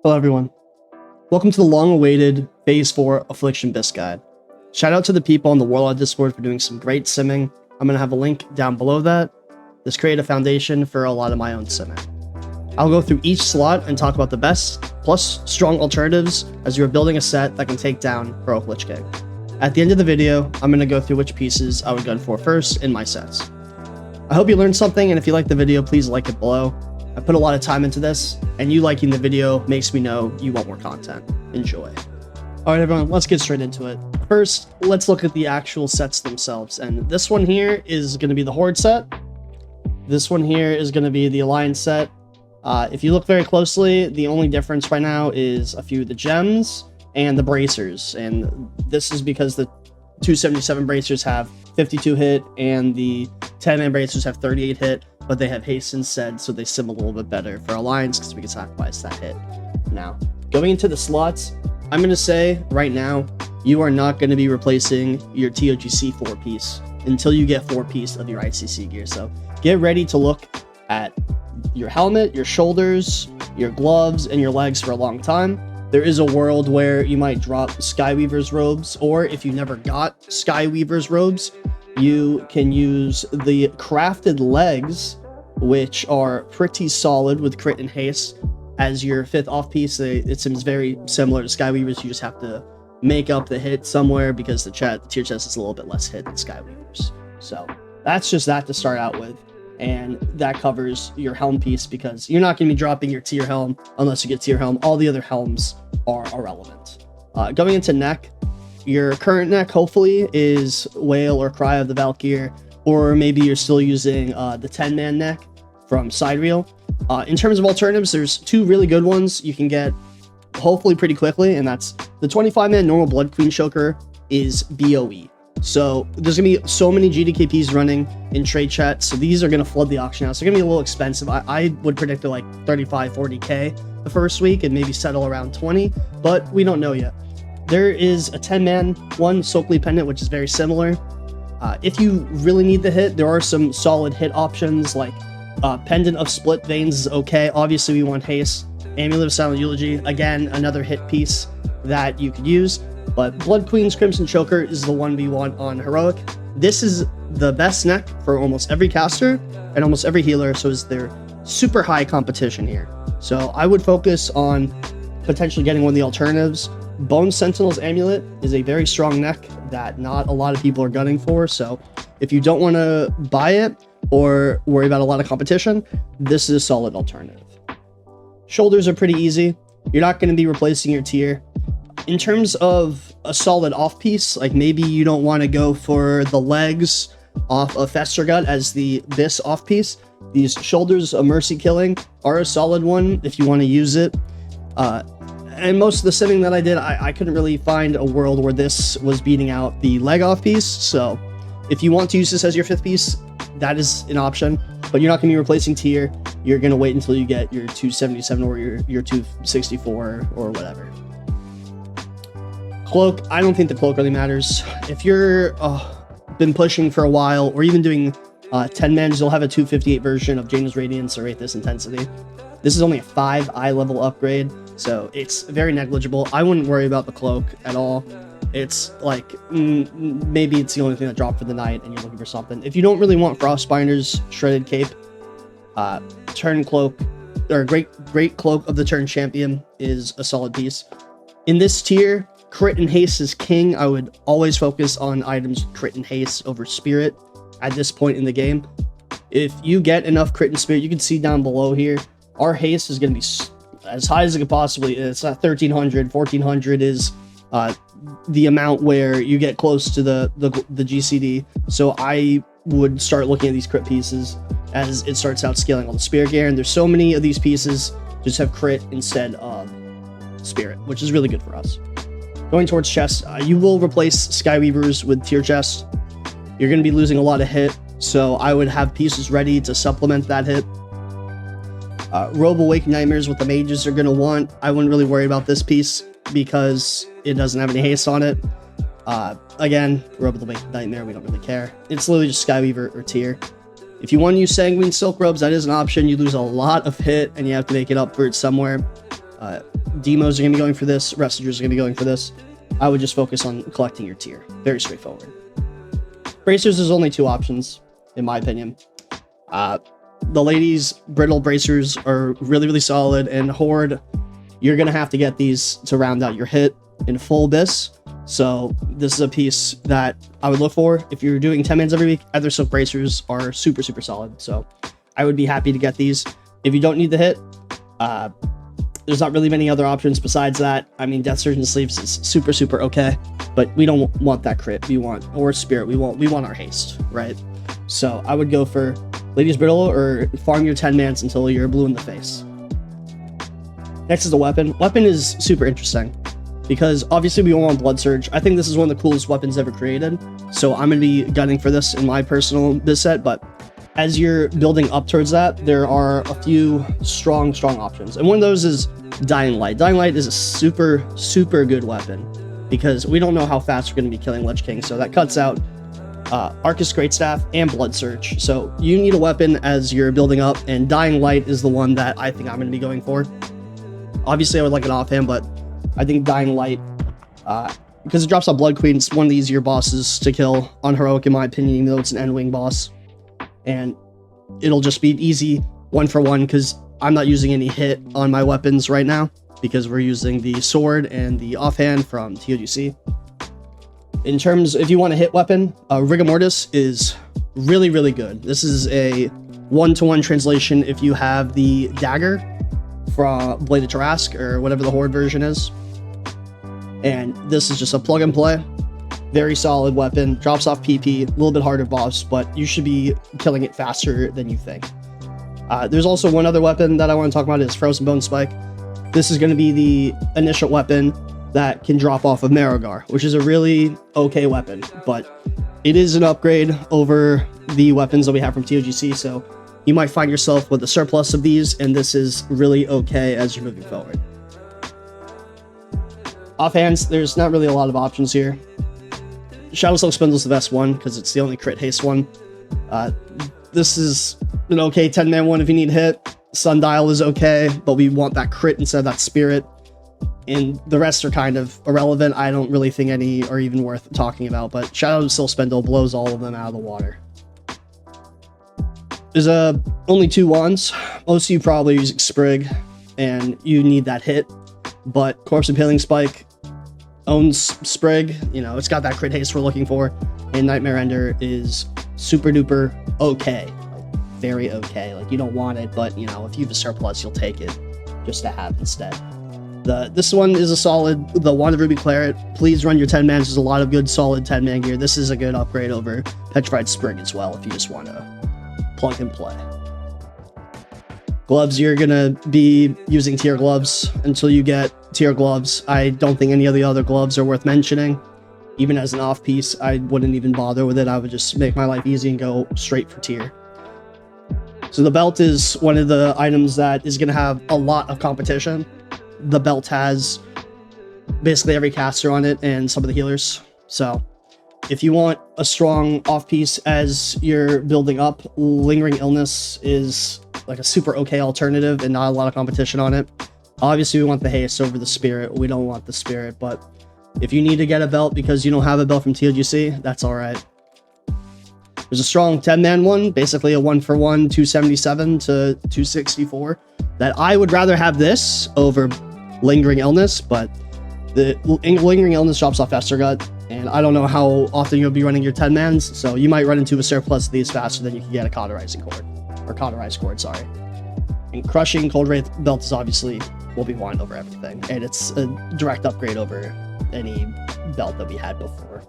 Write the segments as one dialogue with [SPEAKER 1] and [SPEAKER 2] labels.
[SPEAKER 1] Hello everyone, welcome to the long-awaited Phase 4 Affliction BiS guide. Shout out to the people on the Warlock Discord for doing some great simming. I'm going to have a link down below that. This created a foundation for a lot of my own simming. I'll go through each slot and talk about the best, plus strong alternatives as you're building a set that can take down Heroic Lich King. At the end of the video, I'm going to go through which pieces I would gun for first in my sets. I hope you learned something, and if you liked the video, please like it below. I put a lot of time into this, and you liking the video makes me know you want more content. Enjoy. Alright everyone, let's get straight into it. First, let's look at the actual sets themselves, and this one here is going to be the Horde set. This one here is going to be the Alliance set. If you look very closely, the only difference right now is a few of the gems and the bracers, and this is because the 277 bracers have 52 hit, and the 10-man bracers have 38 hit, but they have haste instead, so they sim a little bit better for Alliance because we can sacrifice that hit. Now, going into the slots, I'm going to say right now, you are not going to be replacing your TOGC 4-piece until you get 4-piece of your ICC gear. So get ready to look at your helmet, your shoulders, your gloves, and your legs for a long time. There is a world where you might drop Skyweaver's robes, or if you never got Skyweaver's robes, you can use the crafted legs, which are pretty solid with crit and haste, as your 5th off piece. It seems very similar to Skyweaver's. You just have to make up the hit somewhere because the tier chest is a little bit less hit than Skyweaver's. So that's just that to start out with, and that covers your helm piece because you're not going to be dropping your tier helm unless you get tier helm. All the other helms are irrelevant. Going into neck, your current neck hopefully is Wail or Cry of the Valkyr, or maybe you're still using the 10-man neck from Sidereal. In terms of alternatives, there's two really good ones you can get hopefully pretty quickly, and that's the 25-man normal Blood Queen Choker is BOE. So there's going to be so many GDKPs running in trade chat, so these are going to flood the auction house. They're going to be a little expensive. I would predict like 35, 40k the first week and maybe settle around 20, but we don't know yet. There is a 10-man one, Soakly Pendant, which is very similar. If you really need the hit, there are some solid hit options, like Pendant of Split Veins is okay. Obviously, we want haste. Amulet of Silent Eulogy, again, another hit piece that you could use. But Blood Queen's Crimson Choker is the one we want on Heroic. This is the best neck for almost every caster and almost every healer, so is there super high competition here. So I would focus on potentially getting one of the alternatives. Bone Sentinel's Amulet is a very strong neck that not a lot of people are gunning for, so if you don't want to buy it or worry about a lot of competition, this is a solid alternative. Shoulders are pretty easy. You're not going to be replacing your tier. In terms of a solid off piece, like maybe you don't want to go for the legs off of Fester Gut as the BiS off piece, these shoulders of Mercy Killing are a solid one if you want to use it. And most of the simming that I did, I couldn't really find a world where this was beating out the leg off piece. So if you want to use this as your 5th piece, that is an option, but you're not going to be replacing tier. You're going to wait until you get your 277 or your 264 or whatever. Cloak, I don't think the cloak really matters. If you're been pushing for a while, or even doing 10-mans, you'll have a 258 version of Jane's Radiance or Wraith's Intensity. This is only a 5 eye level upgrade, so it's very negligible. I wouldn't worry about the cloak at all. It's like, maybe it's the only thing that dropped for the night and you're looking for something. If you don't really want Frostbinder's Shredded Cape, Turn Cloak, or Great Cloak of the Turn Champion is a solid piece. In this tier, crit and haste is king. I would always focus on items with crit and haste over spirit at this point in the game. If you get enough crit and spirit, you can see down below here, our haste is going to be as high as it could possibly. It's not 1300, 1400 is the amount where you get close to the GCD. So I would start looking at these crit pieces as it starts out scaling all the spirit gear, and there's so many of these pieces just have crit instead of spirit, which is really good for us. Going towards chest, you will replace Skyweavers with tier chest. You're going to be losing a lot of hit, so I would have pieces ready to supplement that hit. Robe Awake Nightmares, what the mages are going to want. I wouldn't really worry about this piece because it doesn't have any haste on it. Again, Robe of the Awake Nightmare, we don't really care. It's literally just Skyweaver or tier. If you want to use Sanguine Silk Robes, that is an option. You lose a lot of hit and you have to make it up for it somewhere. Demos are going to be going for this. Restigers are going to be going for this. I would just focus on collecting your tier. Very straightforward. Bracers, there's only 2 options, in my opinion. The ladies' brittle bracers are really, really solid, and Horde, you're going to have to get these to round out your hit in full BiS. So this is a piece that I would look for. If you're doing 10 mans every week, Ether Silk bracers are super, super solid. So I would be happy to get these. If you don't need the hit, there's not really many other options besides that. I mean, Death Surgeon Sleeves is super, super okay, but we don't want that crit. We want, or Spirit, we want our haste, right? So I would go for Ladies Brittle or farm your 10 mans until you're blue in the face. Next is the weapon. Weapon is super interesting because obviously we want Blood Surge. I think this is one of the coolest weapons ever created. So I'm going to be gunning for this in my personal BiS set, but as you're building up towards that, there are a few strong options. And one of those is Dying Light. Dying Light is a super, super good weapon because we don't know how fast we're going to be killing Lich King. So that cuts out Arcus Greatstaff and Blood Surge. So you need a weapon as you're building up, and Dying Light is the one that I think I'm going to be going for. Obviously, I would like an offhand, but I think Dying Light, because it drops out Blood Queen, it's one of the easier bosses to kill on Heroic, in my opinion, even though it's an Endwing boss. And it'll just be easy 1-for-1 because I'm not using any hit on my weapons right now because we're using the sword and the offhand from TOGC. In terms, if you want a hit weapon, Rigor Mortis is really, really good. This is a 1-to-1 translation if you have the dagger from Blade of Tarask or whatever the Horde version is. And this is just a plug and play. Very solid weapon, drops off PP, a little bit harder boss, but you should be killing it faster than you think. There's also one other weapon that I want to talk about is Frozen Bone Spike. This is going to be the initial weapon that can drop off of Marogar, which is a really okay weapon, but it is an upgrade over the weapons that we have from TOGC, so you might find yourself with a surplus of these, and this is really okay as you're moving forward. Offhands, there's not really a lot of options here. Shadow Silk Spindle is the best one because it's the only crit haste one. This is an okay 10-man one if you need hit. Sundial is okay, but we want that crit instead of that spirit. And the rest are kind of irrelevant. I don't really think any are even worth talking about, but Shadow Silk Spindle blows all of them out of the water. There's only 2 wands. Most of you probably using Sprig, and you need that hit. But Corpse Impaling Spike owns Sprig. You know, it's got that crit haste we're looking for. And Nightmare Ender is super duper okay. Like, very okay. Like, you don't want it, but, you know, if you have a surplus, you'll take it just to have instead. This one is a solid, the Wand of Ruby Claret. Please run your 10 mans. There's a lot of good solid 10 man gear. This is a good upgrade over Petrified Sprig as well if you just want to plug and play. Gloves, you're gonna be using tier gloves until you get tier gloves. I don't think any of the other gloves are worth mentioning. Even as an off piece, I wouldn't even bother with it. I would just make my life easy and go straight for tier. So the belt is one of the items that is gonna have a lot of competition. The belt has basically every caster on it and some of the healers. So if you want a strong off piece as you're building up, Lingering Illness is like a super okay alternative and not a lot of competition on it. Obviously we want the haste over the spirit. We don't want the spirit, but if you need to get a belt because you don't have a belt from TOGC, that's all right. There's a strong 10-man one, basically a 1-for-1, 277 to 264, that I would rather have this over Lingering Illness, but the Lingering Illness drops off Estergut, and I don't know how often you'll be running your 10-mans, so you might run into a surplus of these faster than you can get a Cauterizing Cord, or Cauterized Cord, sorry. And Crushing Cold Wraith Belt is obviously will be wand over everything, and it's a direct upgrade over any belt that we had before.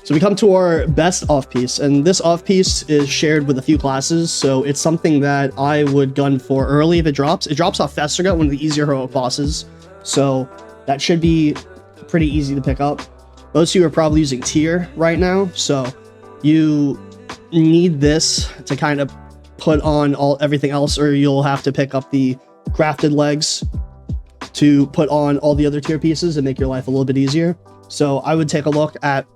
[SPEAKER 1] So we come to our best off-piece, and this off-piece is shared with a few classes, so it's something that I would gun for early if it drops. It drops off Festergut, one of the easier heroic bosses, so that should be pretty easy to pick up. Most of you are probably using tier right now, so you need this to kind of put on everything else, or you'll have to pick up the crafted legs to put on all the other tier pieces and make your life a little bit easier. So I would take a look at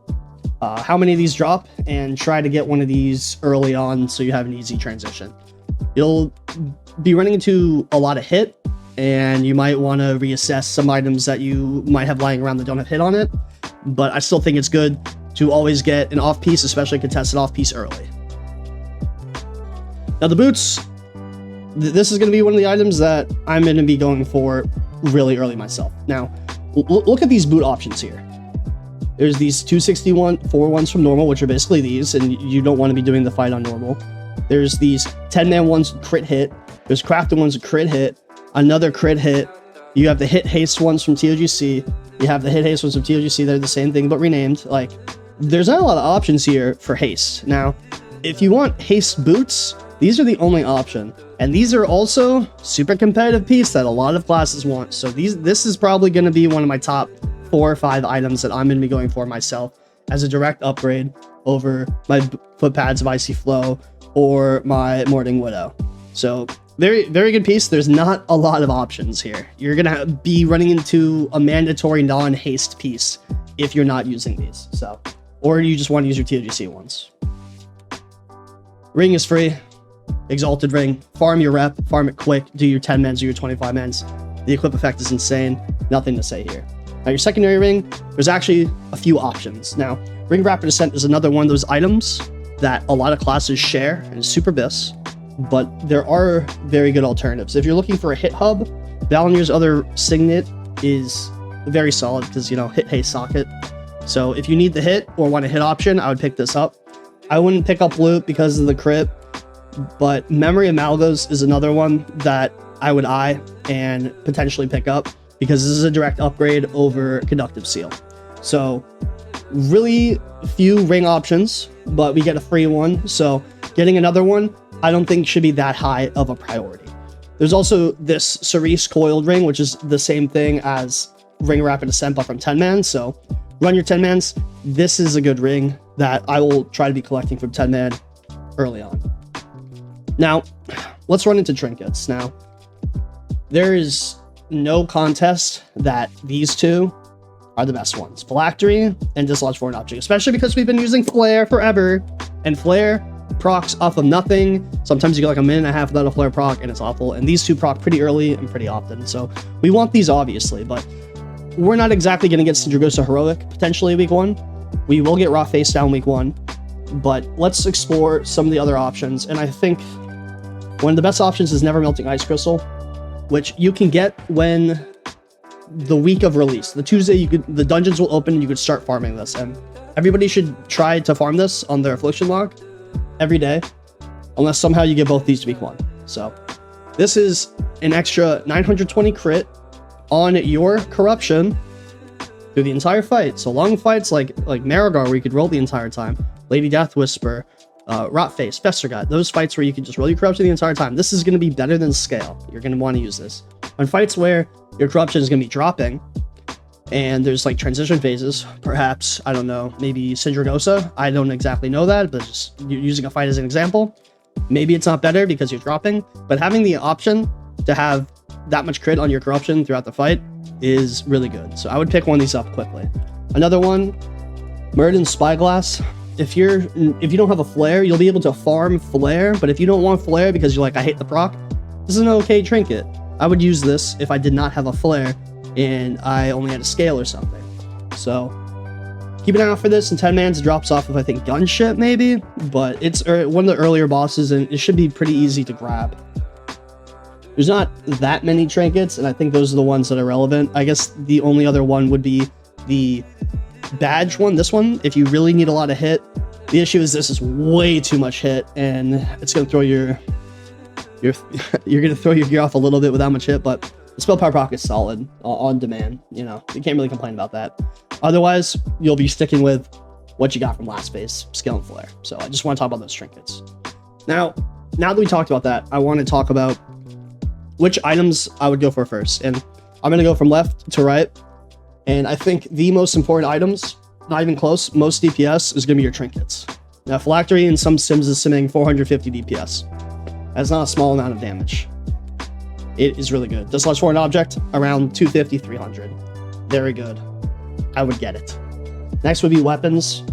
[SPEAKER 1] how many of these drop and try to get one of these early on so you have an easy transition. you'll be running into a lot of hit, and you might want to reassess some items that you might have lying around that don't have hit on it. But I still think it's good to always get an off piece, especially a contested off piece early. Now the boots, this is going to be one of the items that I'm going to be going for really early myself. Now, look at these boot options here. There's these 261 4-1s from normal, which are basically these, and you don't want to be doing the fight on normal. There's these 10-man ones crit hit. There's crafted ones crit hit. Another crit hit. You have the hit haste ones from TOGC. You have the hit haste ones from TOGC. They're the same thing, but renamed. Like, there's not a lot of options here for haste. Now, if you want haste boots, these are the only option. And these are also super competitive piece that a lot of classes want. So this is probably going to be one of my top 4 or 5 items that I'm going to be going for myself as a direct upgrade over my foot pads of Icy Flow or my Morning Widow. So very, very good piece. There's not a lot of options here. You're going to be running into a mandatory non-haste piece if you're not using these. So, or you just want to use your TOGC ones. Ring is free. Exalted Ring. Farm your rep. Farm it quick. Do your 10 mans or your 25 mans. The equip effect is insane. Nothing to say here. Now your secondary ring, there's actually a few options. Now, Ring Rapid Ascent is another one of those items that a lot of classes share and is super BiS, but there are very good alternatives. If you're looking for a hit hub, Valinir's other signet is very solid because, you know, hit haste socket. So if you need the hit or want a hit option, I would pick this up. I wouldn't pick up Loot because of the crit, but Memory of Malgos is another one that I would eye and potentially pick up because this is a direct upgrade over Conductive Seal. So really few ring options, but we get a free one. So getting another one, I don't think should be that high of a priority. There's also this Cerise Coiled Ring, which is the same thing as Ring Rapid Ascent, but from 10 man. So run your 10 mans. This is a good ring that I will try to be collecting from 10 man early on. Now, let's run into trinkets. Now, there is no contest that these two are the best ones. Phylactery and Dislodge Foreign Object, especially because we've been using Flare forever, and Flare procs off of nothing. Sometimes you get like a minute and a half without a Flare proc, and it's awful. And these two proc pretty early and pretty often. So we want these, obviously, but we're not exactly going to get Sindragosa Heroic potentially week 1. We will get Raw Face Down week 1, but let's explore some of the other options. And I think one of the best options is Never Melting Ice Crystal, which you can get when the week of release, the Tuesday, the dungeons will open and you could start farming this. And everybody should try to farm this on their Affliction log every day, unless somehow you get both these week 1. So this is an extra 920 crit on your corruption through the entire fight. So long fights like Marigar, where you could roll the entire time, Lady Death Whisper, Rotface, Festergut, those fights where you can just roll your corruption the entire time. This is going to be better than Scale. You're going to want to use this. On fights where your corruption is going to be dropping, and there's like transition phases, perhaps, I don't know, maybe Sindragosa, I don't exactly know that, but just using a fight as an example, maybe it's not better because you're dropping, but having the option to have that much crit on your corruption throughout the fight is really good. So I would pick one of these up quickly. Another one, Muradin's Spyglass. If you don't have a flare, you'll be able to farm flare, but if you don't want flare because you're like, I hate the proc, this is an okay trinket. I would use this if I did not have a flare and I only had a scale or something. So keep an eye out for this. In 10 mans, it drops off of, I think, Gunship maybe, but it's one of the earlier bosses and it should be pretty easy to grab. There's not that many trinkets, and I think those are the ones that are relevant. I guess the only other one would be the badge one. This one, if you really need a lot of hit, the issue is this is way too much hit, and it's going to throw you're going to throw your gear off a little bit with that much hit, but the spell power proc is solid on demand. You know, you can't really complain about that. Otherwise, you'll be sticking with what you got from last phase, skill and flare. So I just want to talk about those trinkets. Now that we talked about that, I want to talk about which items I would go for first. And I'm going to go from left to right. And I think the most important items, not even close, most DPS, is going to be your trinkets. Now, Phylactery in some sims is simming 450 DPS. That's not a small amount of damage. It is really good. Dislodge Foreign Object, around 250, 300. Very good. I would get it. Next would be weapons.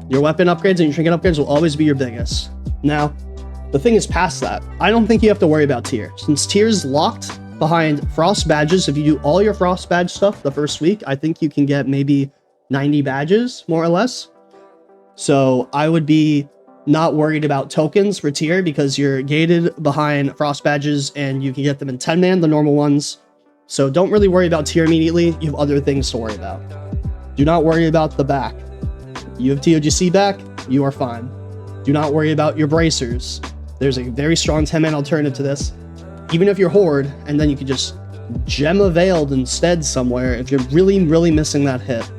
[SPEAKER 1] Your weapon upgrades and your trinket upgrades will always be your biggest. Now, the thing is past that. I don't think you have to worry about tier. Since tier is locked behind frost badges, if you do all your frost badge stuff the first week, I think you can get maybe 90 badges, more or less. So I would be not worried about tokens for tier because you're gated behind frost badges and you can get them in 10-man, the normal ones. So don't really worry about tier immediately. You have other things to worry about. Do not worry about the back. You have TOGC back, you are fine. Do not worry about your bracers. There's a very strong 10-man alternative to this. Even if you're Horde, and then you can just gem a Veiled instead somewhere if you're really, really missing that hit.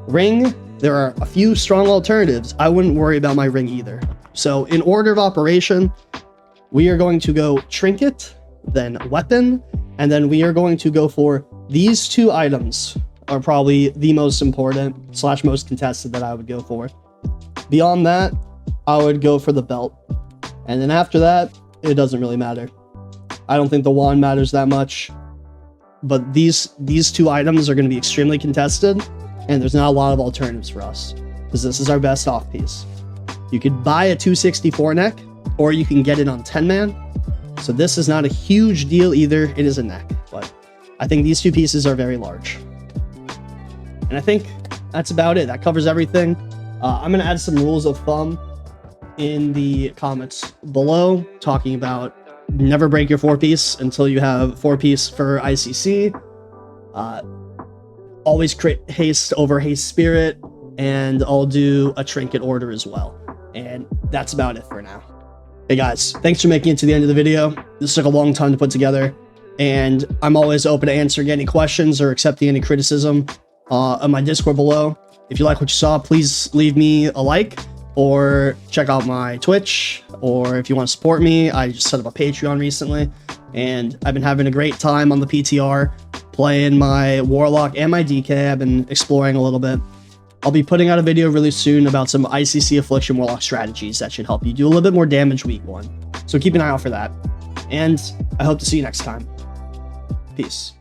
[SPEAKER 1] Ring, there are a few strong alternatives. I wouldn't worry about my ring either. So in order of operation, we are going to go Trinket, then Weapon, and then we are going to go for these two items are probably the most important / most contested that I would go for. Beyond that, I would go for the belt. And then after that, it doesn't really matter. I don't think the wand matters that much. But these two items are going to be extremely contested, and there's not a lot of alternatives for us, because this is our best off piece. You could buy a 264 neck, or you can get it on 10-man. So this is not a huge deal either. It is a neck, but I think these two pieces are very large. And I think that's about it. That covers everything. I'm going to add some rules of thumb in the comments below, talking about never break your 4-piece until you have 4-piece for ICC. Always create haste over haste spirit, and I'll do a trinket order as well. And that's about it for now. Hey guys, thanks for making it to the end of the video. This took a long time to put together, and I'm always open to answering any questions or accepting any criticism on my Discord below. If you like what you saw, please leave me a like, or check out my Twitch, or if you want to support me, I just set up a Patreon recently, and I've been having a great time on the PTR, playing my Warlock and my DK. I've been exploring a little bit. I'll be putting out a video really soon about some ICC Affliction Warlock strategies that should help you do a little bit more damage week 1. So keep an eye out for that. And I hope to see you next time. Peace.